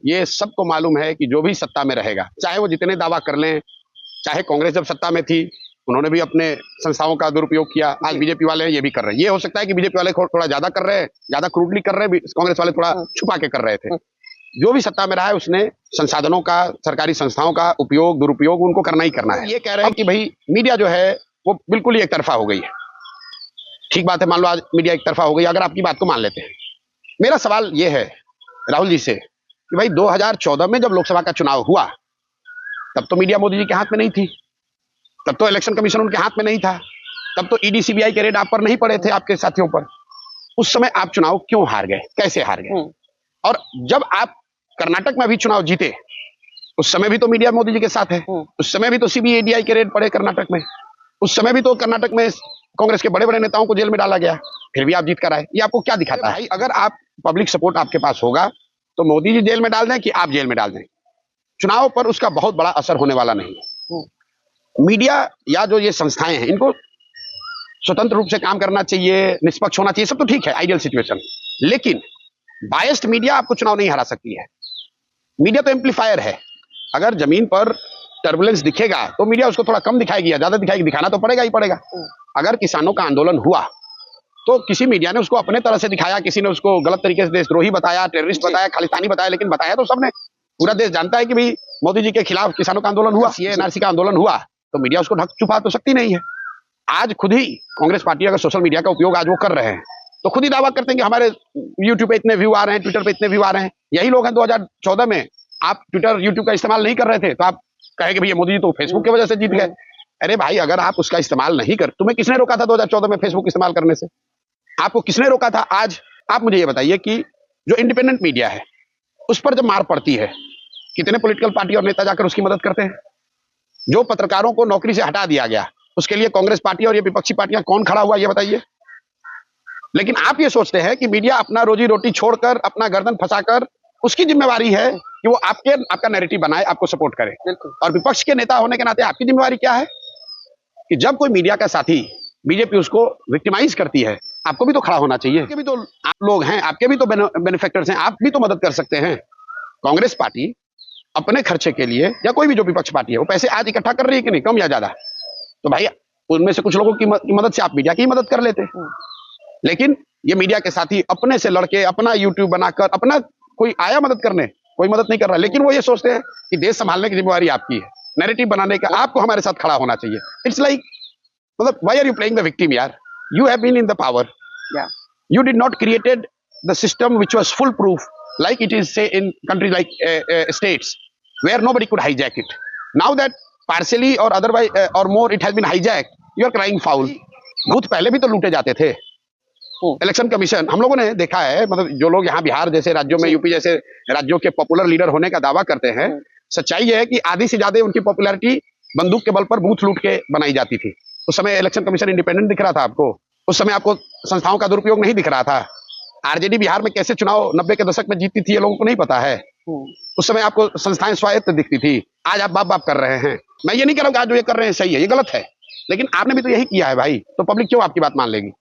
ये सबको मालूम है कि जो भी सत्ता में रहेगा, चाहे वो जितने दावा कर लें, चाहे कांग्रेस जब सत्ता में थी उन्होंने भी अपने संस्थाओं का दुरुपयोग किया, आज बीजेपी वाले ये भी कर रहे हैं। ये हो सकता है कि बीजेपी वाले थोड़ा ज्यादा कर रहे हैं, ज्यादा क्रूडली कर रहे हैं, कांग्रेस वाले थोड़ा छुपा के कर रहे थे। जो भी सत्ता में रहा है उसने संसाधनों का, सरकारी संस्थाओं का उपयोग दुरुपयोग उनको करना ही करना है। ये कह रहे हैं कि भाई मीडिया जो है वो बिल्कुल ही एक तरफा हो गई है। ठीक बात है, मान लो आज मीडिया एक तरफा हो गई, अगर आपकी बात को मान लेते हैं। मेरा सवाल ये है राहुल जी से कि भाई 2014 में जब लोकसभा का चुनाव हुआ तब तो मीडिया मोदी जी के हाथ में नहीं थी, तब तो इलेक्शन कमीशन उनके हाथ में नहीं था, तब तो ईडी सीबीआई के रेड आप पर नहीं पड़े थे, आपके साथियों पर। उस समय आप चुनाव क्यों हार गए, कैसे हार गए? और जब आप कर्नाटक में भी चुनाव जीते उस समय भी तो मीडिया मोदी जी के साथ है, उस समय भी तो सीबीआई के रेड पड़े कर्नाटक में, उस समय भी तो कर्नाटक में कांग्रेस के बड़े बड़े नेताओं को जेल में डाला गया, फिर भी आप जीत कर आए। ये आपको क्या दिखाता है? अगर आप पब्लिक सपोर्ट आपके पास होगा तो मोदी जी जेल में डाल दें कि आप जेल में डाल दें, चुनाव पर उसका बहुत बड़ा असर होने वाला नहीं है। मीडिया या जो ये संस्थाएं हैं इनको स्वतंत्र रूप से काम करना चाहिए, निष्पक्ष होना चाहिए, सब तो ठीक है, आइडियल सिचुएशन। लेकिन बायस्ड मीडिया आपको चुनाव नहीं हरा सकती है। मीडिया तो एम्पलीफायर है। अगर जमीन पर टर्बुलेंस दिखेगा तो मीडिया उसको थोड़ा कम दिखाएगी या ज्यादा दिखाएगी, दिखाना तो पड़ेगा ही पड़ेगा। अगर किसानों का आंदोलन हुआ तो किसी मीडिया ने उसको अपने तरह से दिखाया, किसी ने उसको गलत तरीके से देशद्रोही बताया, टेररिस्ट बताया, खालिस्तानी बताया, लेकिन बताया तो सबने। पूरा देश जानता है कि भाई मोदी जी के खिलाफ किसानों का आंदोलन हुआ, एनआरसी का आंदोलन हुआ, तो मीडिया उसको ढक छुपा तो सकती नहीं है। आज खुद ही कांग्रेस पार्टी अगर सोशल मीडिया का उपयोग आज वो कर रहे हैं तो खुद ही दावा करते हैं कि हमारे यूट्यूब पे इतने व्यू आ रहे हैं, ट्विटर पे इतने व्यू आ रहे हैं। यही लोग हैं 2014 में आप ट्विटर यूट्यूब का इस्तेमाल नहीं कर रहे थे तो आप कहे कि भैया मोदी जी तो फेसबुक की वजह से जीत गए। अरे भाई, अगर आप उसका इस्तेमाल नहीं कर, तुम्हें किसने रोका था 2014 में फेसबुक इस्तेमाल करने से? आपको किसने रोका था? आज आप मुझे ये बताइए कि जो इंडिपेंडेंट मीडिया है उस पर जब मार पड़ती है, कितने पॉलिटिकल पार्टी और नेता जाकर उसकी मदद करते हैं? जो पत्रकारों को नौकरी से हटा दिया गया उसके लिए कांग्रेस पार्टी और ये विपक्षी पार्टियां कौन खड़ा हुआ, ये बताइए। लेकिन आप ये सोचते हैं कि मीडिया अपना रोजी रोटी छोड़कर, अपना गर्दन फंसाकर, उसकी जिम्मेवारी है कि वो आपका नैरेटिव बनाए, आपको सपोर्ट करे। और विपक्ष के नेता होने के नाते आपकी जिम्मेवारी क्या है कि जब कोई मीडिया का साथी बीजेपी उसको विक्टिमाइज करती है, आपको भी तो खड़ा होना चाहिए। आपके भी तो आप लोग हैं, आपके भी तो बेनिफिक्टर्स हैं, आप भी तो मदद कर सकते हैं। कांग्रेस पार्टी अपने खर्चे के लिए या कोई भी जो विपक्ष पार्टी है वो पैसे आज इकट्ठा कर रही है कि नहीं, कम या ज्यादा? तो भाई उनमें से कुछ लोगों की मदद से आप मीडिया की मदद कर लेते। लेकिन ये मीडिया के साथी अपने से लड़के अपना यूट्यूब बनाकर, अपना कोई आया मदद करने, कोई मदद नहीं कर रहा, लेकिन वो ये सोचते हैं कि देश संभालने की जिम्मेवारी आपकी है, नैरेटिव बनाने का आपको हमारे साथ खड़ा होना चाहिए। इट्स लाइक, मतलब why are you playing the victim यार? You have been in the power, you did not created the system which was foolproof like it is say in countries like states where nobody could hijack it. Now that partially or otherwise or more it has been hijacked, you are crying foul. Booth पहले भी तो लूटे जाते थे। Election commission हम लोगों ने देखा है, मतलब जो लोग यहाँ बिहार जैसे राज्यों में, यूपी जैसे राज्यों के पॉपुलर लीडर होने का दावा करते हैं, सच्चाई है कि आधी से ज्यादा उनकी पॉपुलैरिटी बंदूक के बल पर बूथ लूट के बनाई जाती थी। उस समय इलेक्शन कमीशन इंडिपेंडेंट दिख रहा था आपको, उस समय आपको संस्थाओं का दुरुपयोग नहीं दिख रहा था। आरजेडी बिहार में कैसे चुनाव 90 के दशक में जीतती थी ये लोगों को नहीं पता है। उस समय आपको संस्थाएं स्वायत्त दिखती थी, आज आप बाप बाप कर रहे हैं। मैं ये नहीं कह रहा हूं कि आज जो ये कर रहे हैं सही है, ये गलत है, लेकिन आपने भी तो यही किया है भाई, तो पब्लिक क्यों आपकी बात मान लेगी?